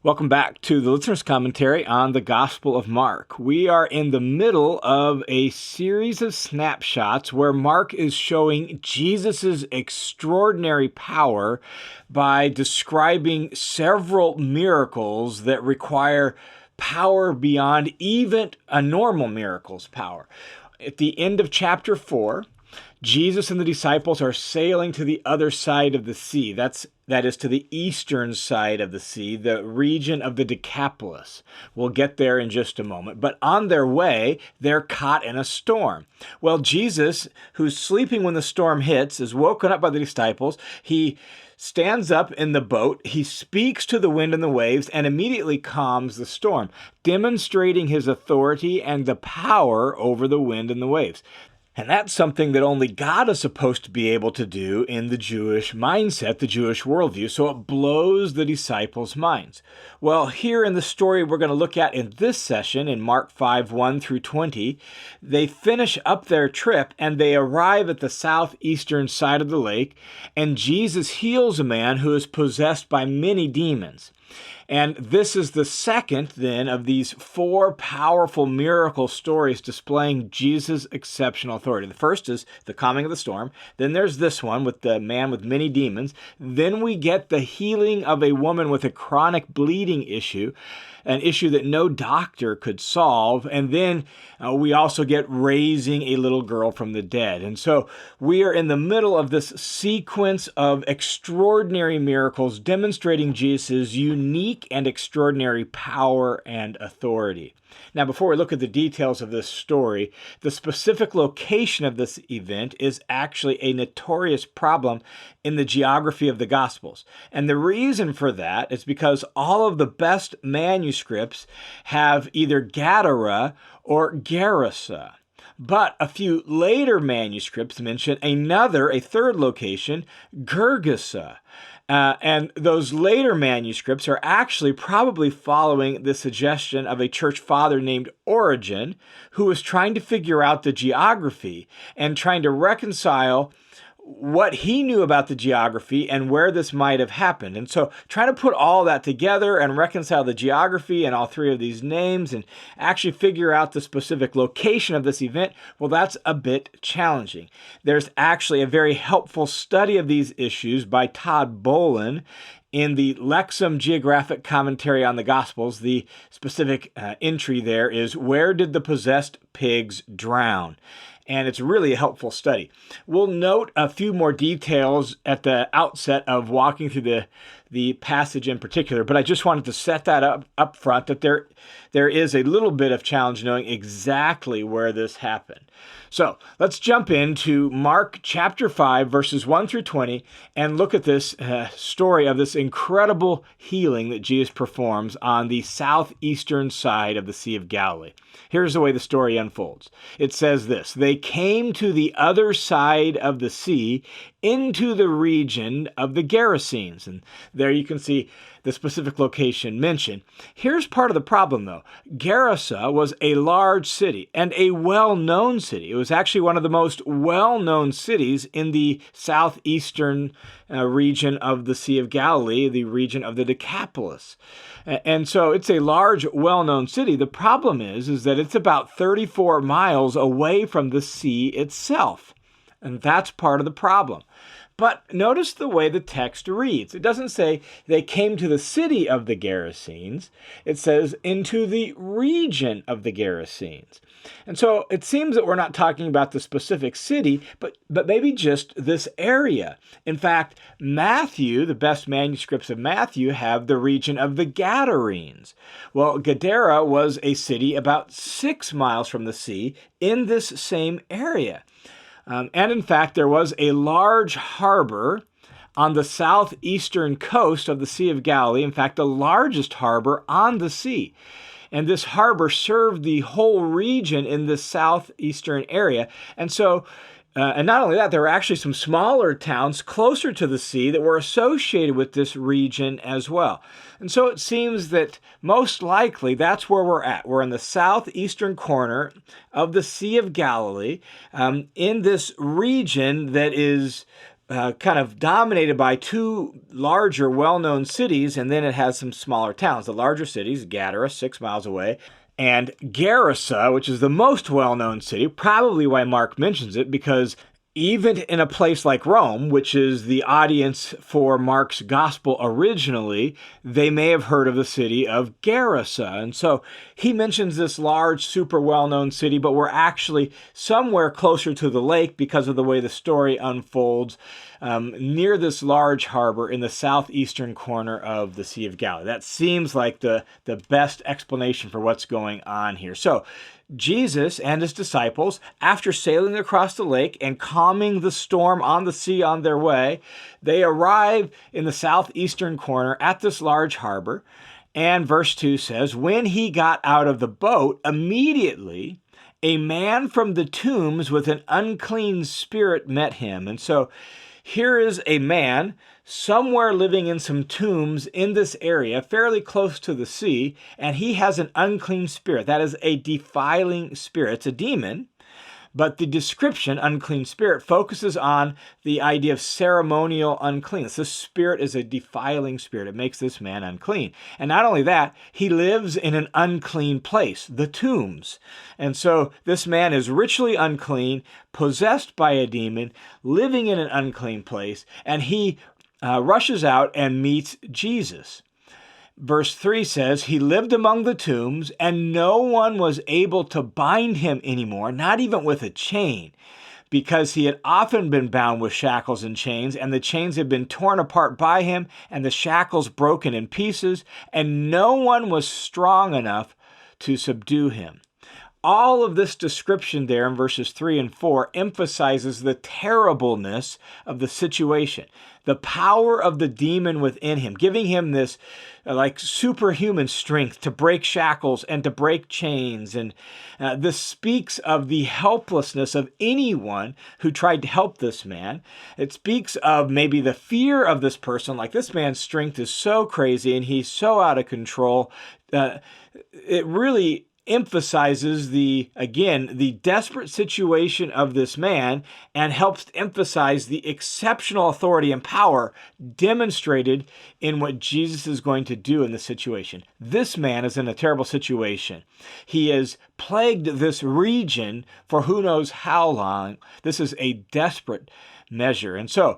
Welcome back to the Listener's Commentary on the Gospel of Mark. We are in the middle of a series of snapshots where Mark is showing Jesus' extraordinary power by describing several miracles that require power beyond even a normal miracle's power. At the end of chapter 4, Jesus and the disciples are sailing to the other side of the sea. That is to the eastern side of the sea, the region of the Decapolis. We'll get there in just a moment. But on their way, they're caught in a storm. Well, Jesus, who's sleeping when the storm hits, is woken up by the disciples. He stands up in the boat, he speaks to the wind and the waves, and immediately calms the storm, demonstrating his authority and the power over the wind and the waves. And that's something that only God is supposed to be able to do in the Jewish mindset, the Jewish worldview, so it blows the disciples' minds. Well, here in the story we're going to look at in this session, in Mark 5, 1 through 20, they finish up their trip and they arrive at the southeastern side of the lake, and Jesus heals a man who is possessed by many demons. And this is the second, then, of these four powerful miracle stories displaying Jesus' exceptional authority. The first is the calming of the storm. Then there's this one with the man with many demons. Then we get the healing of a woman with a chronic bleeding issue, an issue that no doctor could solve. And then we also get raising a little girl from the dead. And so we are in the middle of this sequence of extraordinary miracles demonstrating Jesus' unique and extraordinary power and authority. Now, before we look at the details of this story, the specific location of this event is actually a notorious problem in the geography of the Gospels. And the reason for that is because all of the best manuscripts have either Gadara or Gerasa. But a few later manuscripts mention a third location, Gergesa. And those later manuscripts are actually probably following the suggestion of a church father named Origen, who was trying to figure out the geography and trying to reconcile what he knew about the geography and where this might have happened. And so trying to put all that together and reconcile the geography and all three of these names and actually figure out the specific location of this event, well, that's a bit challenging. There's actually a very helpful study of these issues by Todd Bolin in the Lexham Geographic Commentary on the Gospels. The specific entry there is, "Where did the possessed pigs drown?" And it's really a helpful study. We'll note a few more details at the outset of walking through the passage in particular, but I just wanted to set that up front, that there is a little bit of challenge knowing exactly where this happened. So let's jump into Mark chapter 5, verses 1 through 20, and look at this story of this incredible healing that Jesus performs on the southeastern side of the Sea of Galilee. Here's the way the story unfolds. It says this: "They came to the other side of the sea, into the region of the Gerasenes." And there you can see the specific location mentioned. Here's part of the problem, though. Gerasa was a large city and a well-known city. It was actually one of the most well-known cities in the southeastern region of the Sea of Galilee, the region of the Decapolis. And so it's a large, well-known city. The problem is that it's about 34 miles away from the sea itself. And that's part of the problem. But notice the way the text reads. It doesn't say they came to the city of the Gerasenes. It says into the region of the Gerasenes. And so it seems that we're not talking about the specific city, but maybe just this area. In fact, Matthew, the best manuscripts of Matthew, have the region of the Gadarenes. Well, Gadara was a city about 6 miles from the sea in this same area. And in fact, there was a large harbor on the southeastern coast of the Sea of Galilee. In fact, the largest harbor on the sea. And this harbor served the whole region in the southeastern area. And so, and not only that, there were actually some smaller towns closer to the sea that were associated with this region as well. And so it seems that most likely that's where we're at. We're in the southeastern corner of the Sea of Galilee, in this region that is kind of dominated by two larger, well-known cities, and then it has some smaller towns. The larger cities, Gadara, 6 miles away, and Gerasa, which is the most well-known city, probably why Mark mentions it, because even in a place like Rome, which is the audience for Mark's gospel originally, they may have heard of the city of Gerasa. And so he mentions this large, super well-known city, but we're actually somewhere closer to the lake because of the way the story unfolds, near this large harbor in the southeastern corner of the Sea of Galilee. That seems like the best explanation for what's going on here. So Jesus and his disciples, after sailing across the lake and calming the storm on the sea on their way, they arrive in the southeastern corner at this large harbor. And verse 2 says, when he got out of the boat, immediately a man from the tombs with an unclean spirit met him. And so here is a man somewhere living in some tombs in this area, fairly close to the sea, and he has an unclean spirit. That is a defiling spirit. It's a demon, but the description, unclean spirit, focuses on the idea of ceremonial uncleanness. This spirit is a defiling spirit. It makes this man unclean. And not only that, he lives in an unclean place, the tombs. And so this man is ritually unclean, possessed by a demon, living in an unclean place, and he rushes out and meets Jesus. Verse 3 says, he lived among the tombs, and no one was able to bind him anymore, not even with a chain, because he had often been bound with shackles and chains, and the chains had been torn apart by him, and the shackles broken in pieces, and no one was strong enough to subdue him. All of this description there in verses 3 and 4 emphasizes the terribleness of the situation, the power of the demon within him, giving him this like superhuman strength to break shackles and to break chains. And this speaks of the helplessness of anyone who tried to help this man. It speaks of maybe the fear of this person, like this man's strength is so crazy and he's so out of control. It really emphasizes the desperate situation of this man and helps emphasize the exceptional authority and power demonstrated in what Jesus is going to do in the situation. This man is in a terrible situation. He has plagued this region for who knows how long. This is a desperate measure. And so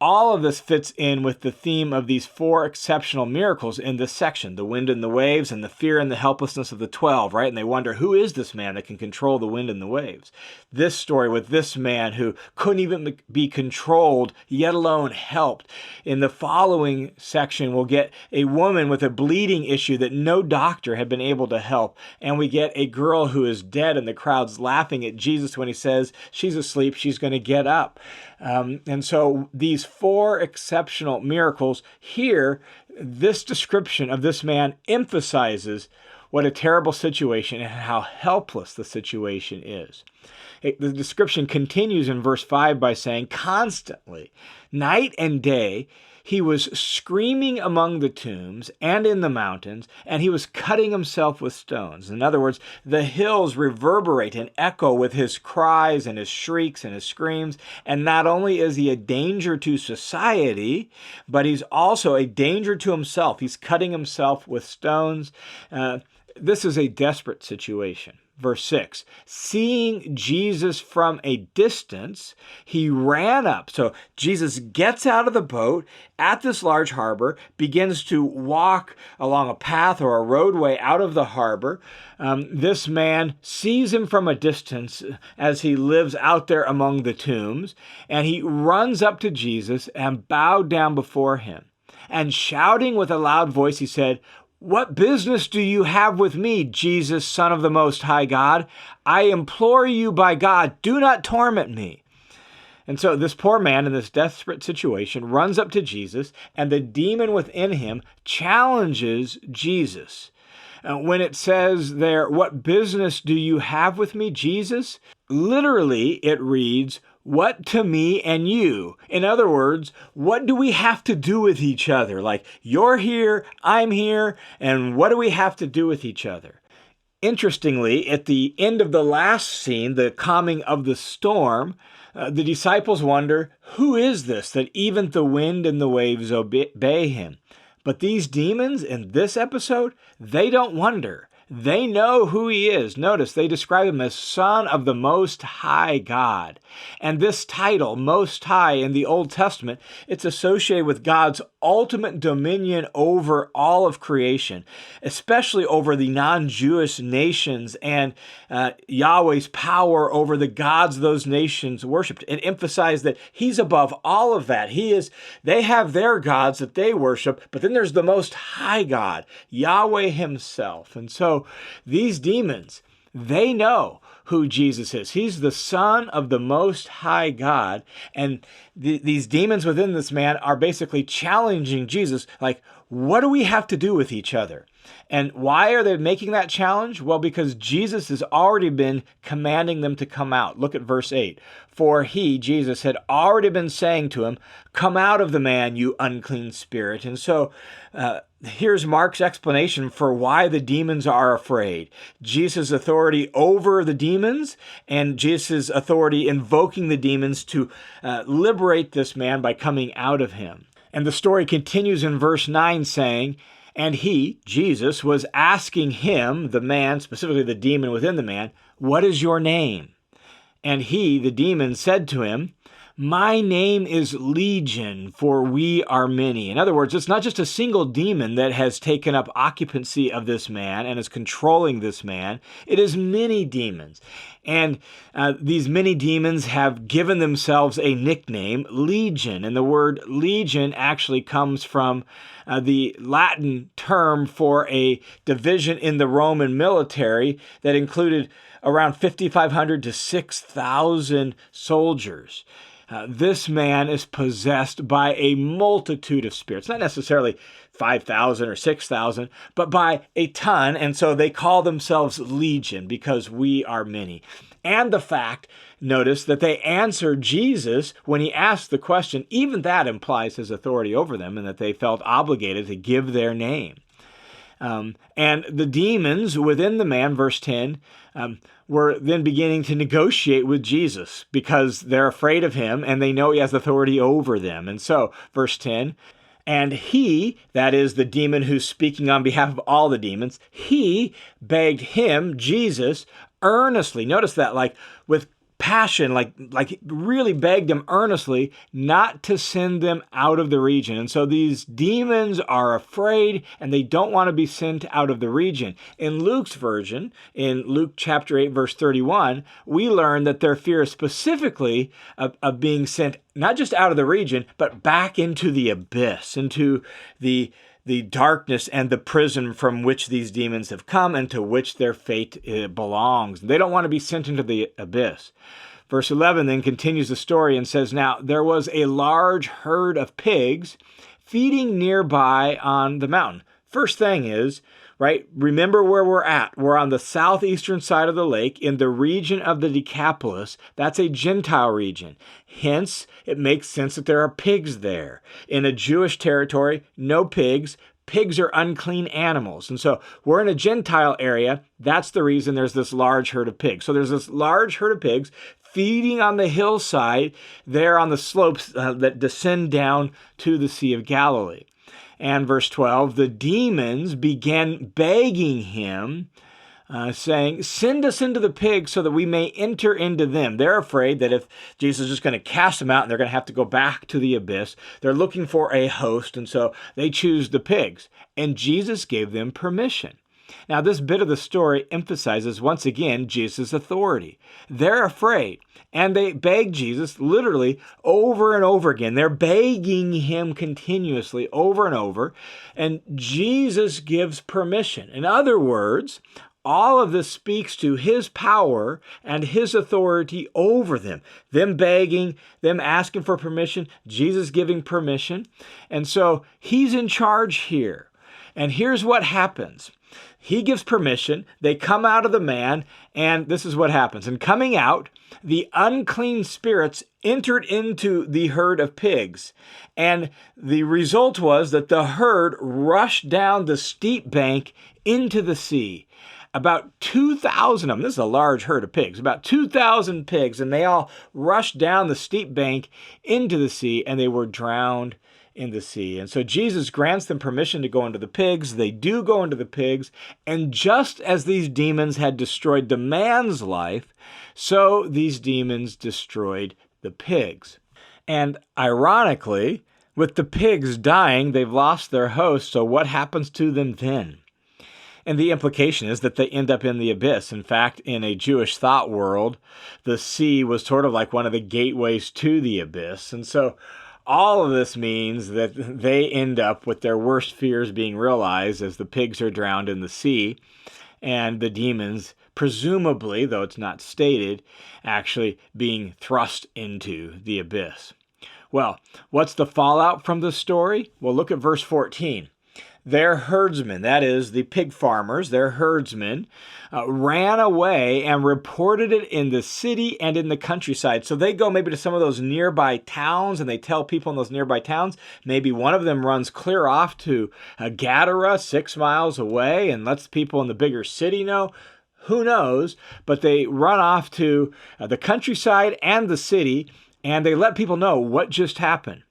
all of this fits in with the theme of these 4 exceptional miracles in this section, the wind and the waves and the fear and the helplessness of the 12, right? And they wonder, who is this man that can control the wind and the waves? This story with this man who couldn't even be controlled, yet alone helped. In the following section, we'll get a woman with a bleeding issue that no doctor had been able to help. And we get a girl who is dead, and the crowd's laughing at Jesus when he says, she's asleep, she's going to get up. And so these 4 exceptional miracles here, this description of this man emphasizes what a terrible situation and how helpless the situation is. The description continues in verse 5 by saying, constantly, night and day, he was screaming among the tombs and in the mountains, and he was cutting himself with stones. In other words, the hills reverberate and echo with his cries and his shrieks and his screams. And not only is he a danger to society, but he's also a danger to himself. He's cutting himself with stones. This is a desperate situation. Verse 6, seeing Jesus from a distance, he ran up. So Jesus gets out of the boat at this large harbor, begins to walk along a path or a roadway out of the harbor. This man sees him from a distance as he lives out there among the tombs, and he runs up to Jesus and bowed down before him. And shouting with a loud voice, he said, "What business do you have with me, Jesus, Son of the Most High God? I implore you by God, do not torment me." And so this poor man in this desperate situation runs up to Jesus, and the demon within him challenges Jesus. When it says there, "What business do you have with me, Jesus?" literally it reads, "What to me and you?" In other words, what do we have to do with each other? Like, you're here, I'm here, and what do we have to do with each other? Interestingly, at the end of the last scene, the calming of the storm, The disciples wonder, who is this that even the wind and the waves obey him? But these demons in this episode, they don't wonder. They know who he is. Notice they describe him as Son of the Most High God. And this title, Most High, in the Old Testament, it's associated with God's ultimate dominion over all of creation, especially over the non-Jewish nations, and Yahweh's power over the gods those nations worshiped. It emphasized that he's above all of that. They have their gods that they worship, but then there's the Most High God, Yahweh himself. And so these demons, they know who Jesus is. He's the Son of the Most High God. And these demons within this man are basically challenging Jesus, like, what do we have to do with each other? And why are they making that challenge? Well, because Jesus has already been commanding them to come out. Look at verse 8. For he, Jesus, had already been saying to him, come out of the man, you unclean spirit. And so here's Mark's explanation for why the demons are afraid. Jesus' authority over the demons and Jesus' authority invoking the demons to liberate this man by coming out of him. And the story continues in verse 9 saying, and he, Jesus, was asking him, the man, specifically the demon within the man, what is your name? And he, the demon, said to him, my name is Legion, for we are many. In other words, it's not just a single demon that has taken up occupancy of this man and is controlling this man. It is many demons. And these many demons have given themselves a nickname, Legion. And the word legion actually comes from the Latin term for a division in the Roman military that included around 5,500 to 6,000 soldiers. This man is possessed by a multitude of spirits, not necessarily 5,000 or 6,000, but by a ton. And so they call themselves Legion because we are many. And the fact, notice, that they answered Jesus when he asked the question, even that implies his authority over them and that they felt obligated to give their name. And the demons within the man, verse 10, were then beginning to negotiate with Jesus because they're afraid of him and they know he has authority over them. And so, verse 10, and he, that is the demon who's speaking on behalf of all the demons, he begged him, Jesus, earnestly, notice that, like with passion, like really begged him earnestly not to send them out of the region. And so these demons are afraid and they don't want to be sent out of the region. In Luke's version, in Luke chapter 8, verse 31, we learn that their fear is specifically of being sent not just out of the region, but back into the abyss, into the darkness and the prison from which these demons have come and to which their fate belongs. They don't want to be sent into the abyss. Verse 11 then continues the story and says, now there was a large herd of pigs feeding nearby on the mountain. First thing is, right, remember where we're at. We're on the southeastern side of the lake in the region of the Decapolis. That's a Gentile region. Hence, it makes sense that there are pigs there. In a Jewish territory, no pigs. Pigs are unclean animals. And so we're in a Gentile area. That's the reason there's this large herd of pigs. So there's this large herd of pigs feeding on the hillside there on the slopes that descend down to the Sea of Galilee. And verse 12, the demons began begging him, saying, send us into the pigs so that we may enter into them. They're afraid that if Jesus is just going to cast them out and they're going to have to go back to the abyss, they're looking for a host, and so they choose the pigs. And Jesus gave them permission. Now, this bit of the story emphasizes once again Jesus' authority. They're afraid, and they beg Jesus literally over and over again. They're begging him continuously over and over, and Jesus gives permission. In other words, all of this speaks to his power and his authority over them. Them begging, them asking for permission, Jesus giving permission. And so he's in charge here. And here's what happens. He gives permission, they come out of the man, and this is what happens. And coming out, the unclean spirits entered into the herd of pigs. And the result was that the herd rushed down the steep bank into the sea. about 2,000 of them, this is a large herd of pigs, about 2,000 pigs, and they all rushed down the steep bank into the sea, and they were drowned in the sea. And so Jesus grants them permission to go into the pigs. They do go into the pigs, and just as these demons had destroyed the man's life, so these demons destroyed the pigs. And ironically, with the pigs dying, they've lost their host, so what happens to them then? And the implication is that they end up in the abyss. In fact, in a Jewish thought world, the sea was sort of like one of the gateways to the abyss. And so all of this means that they end up with their worst fears being realized as the pigs are drowned in the sea, and the demons, presumably, though it's not stated, actually being thrust into the abyss. Well, what's the fallout from this story? Well, look at verse 14. Their herdsmen, that is, the pig farmers, their herdsmen, ran away and reported it in the city and in the countryside. So they go maybe to some of those nearby towns, and they tell people in those nearby towns. Maybe one of them runs clear off to Gadara, 6 miles away, and lets people in the bigger city know. Who knows? But they run off to the countryside and the city, and they let people know what just happened.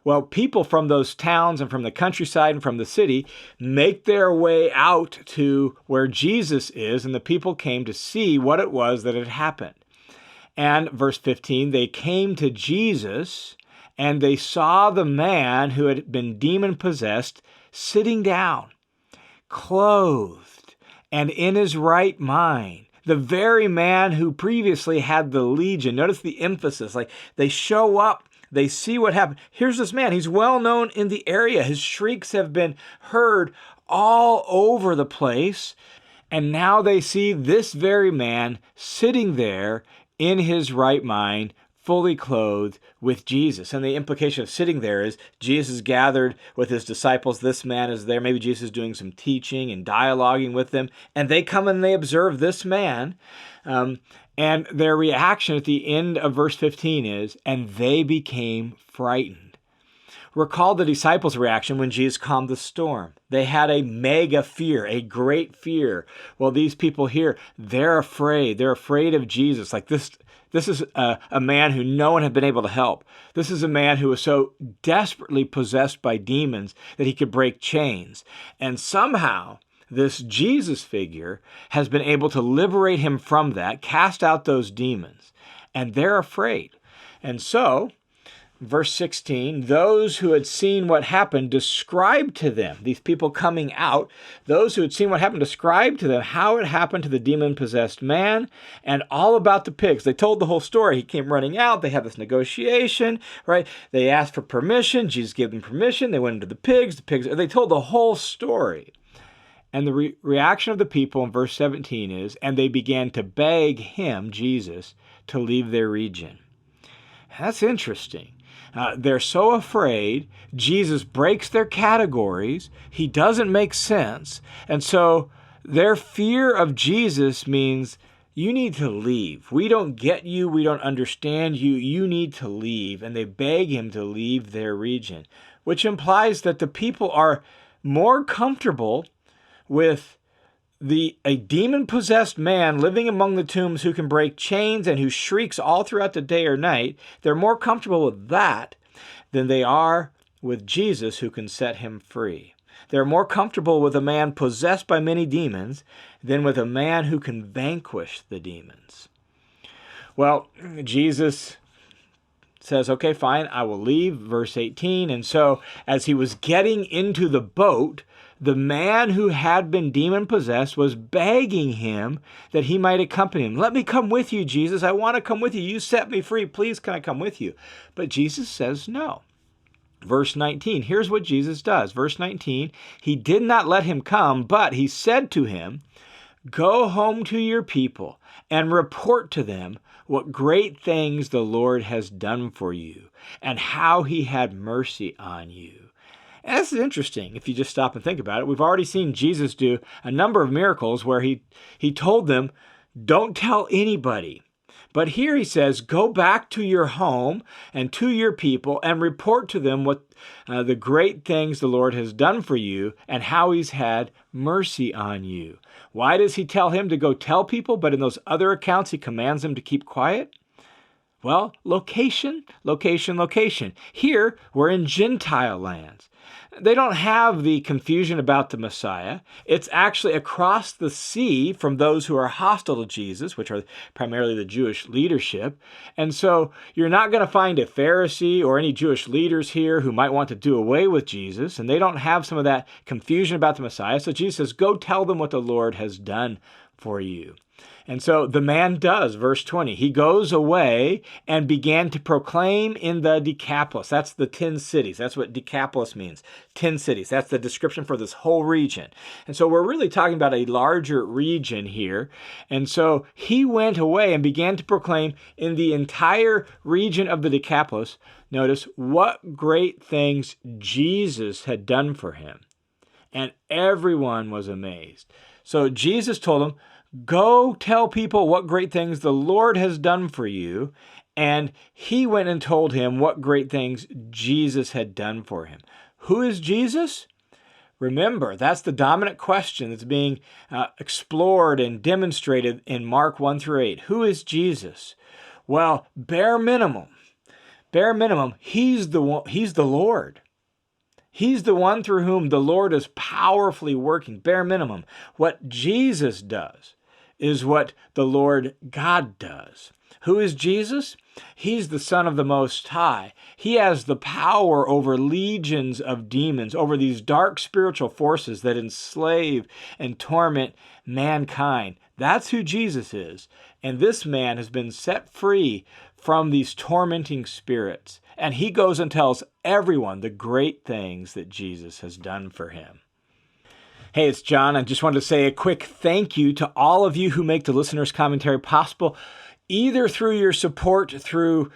Well, people from those towns and from the countryside and from the city make their way out to where Jesus is, and the people came to see what it was that had happened. And verse 15, they came to Jesus, and they saw the man who had been demon-possessed sitting down, clothed, and in his right mind. The very man who previously had the legion. Notice the emphasis, like they show up. They see what happened. Here's this man. He's well known in the area. His shrieks have been heard all over the place. And now they see this very man sitting there in his right mind, fully clothed with Jesus. And the implication of sitting there is Jesus is gathered with his disciples. This man is there. Maybe Jesus is doing some teaching and dialoguing with them. And they come and they observe this man. And their reaction at the end of verse 15 is, and they became frightened. Recall the disciples' reaction when Jesus calmed the storm. They had a mega fear, a great fear. Well, these people here, they're afraid. They're afraid of Jesus. Like this is a man who no one had been able to help. This is a man who was so desperately possessed by demons that he could break chains. And somehow, this Jesus figure has been able to liberate him from that, cast out those demons, and they're afraid. And so, verse 16, those who had seen what happened described to them, these people coming out, those who had seen what happened described to them how it happened to the demon-possessed man and all about the pigs. They told the whole story. He came running out. They had this negotiation, right? They asked for permission. Jesus gave them permission. They went into the pigs. They told the whole story. And the reaction of the people in verse 17 is, and they began to beg him, Jesus, to leave their region. That's interesting. They're so afraid. Jesus breaks their categories. He doesn't make sense. And so their fear of Jesus means you need to leave. We don't get you. We don't understand you. You need to leave. And they beg him to leave their region, which implies that the people are more comfortable with a demon-possessed man living among the tombs who can break chains and who shrieks all throughout the day or night. They're more comfortable with that than they are with Jesus who can set him free. They're more comfortable with a man possessed by many demons than with a man who can vanquish the demons. Well, Jesus says, okay, fine, I will leave, verse 18. And so as he was getting into the boat, the man who had been demon-possessed was begging him that he might accompany him. Let me come with you, Jesus. I want to come with you. You set me free. Please, can I come with you? But Jesus says no. Verse 19, here's what Jesus does. Verse 19, he did not let him come, but he said to him, go home to your people and report to them what great things the Lord has done for you and how he had mercy on you. And this is interesting if you just stop and think about it. We've already seen Jesus do a number of miracles where he told them, don't tell anybody. But here he says, go back to your home and to your people and report to them what the great things the Lord has done for you and how he's had mercy on you. Why does he tell him to go tell people, but in those other accounts he commands them to keep quiet? Well, location, location, location. Here, we're in Gentile lands. They don't have the confusion about the Messiah. It's actually across the sea from those who are hostile to Jesus, which are primarily the Jewish leadership. And so you're not going to find a Pharisee or any Jewish leaders here who might want to do away with Jesus, and they don't have some of that confusion about the Messiah. So Jesus says, go tell them what the Lord has done for you. And so the man does, verse 20. He goes away and began to proclaim in the Decapolis. That's the 10 cities. That's what Decapolis means, 10 cities. That's the description for this whole region. And so we're really talking about a larger region here. And so he went away and began to proclaim in the entire region of the Decapolis, notice, what great things Jesus had done for him. And everyone was amazed. So Jesus told them, go tell people what great things the Lord has done for you. And he went and told him what great things Jesus had done for him. Who is Jesus? Remember, that's the dominant question that's being explored and demonstrated in Mark 1-8. Who is Jesus? Well, bare minimum, he's the Lord. He's the one through whom the Lord is powerfully working. Bare minimum. What Jesus does is what the Lord God does. Who is Jesus? He's the Son of the Most High. He has the power over legions of demons, over these dark spiritual forces that enslave and torment mankind. That's who Jesus is. And this man has been set free from these tormenting spirits. And he goes and tells everyone the great things that Jesus has done for him. Hey, it's John. I just wanted to say a quick thank you to all of you who make the Listener's Commentary possible, either through your support through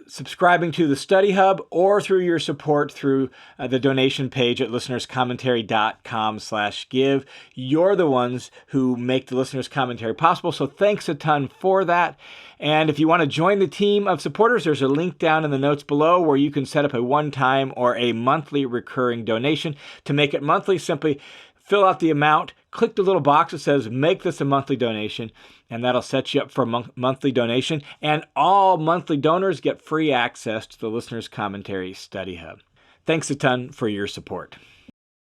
subscribing to the Study Hub or through your support through the donation page at listenerscommentary.com/give. You're the ones who make the Listener's Commentary possible, so thanks a ton for that. And if you want to join the team of supporters, there's a link down in the notes below where you can set up a one-time or a monthly recurring donation. To make it monthly, simply fill out the amount, click the little box that says make this a monthly donation, and that'll set you up for a monthly donation. And all monthly donors get free access to the Listener's Commentary Study Hub. Thanks a ton for your support.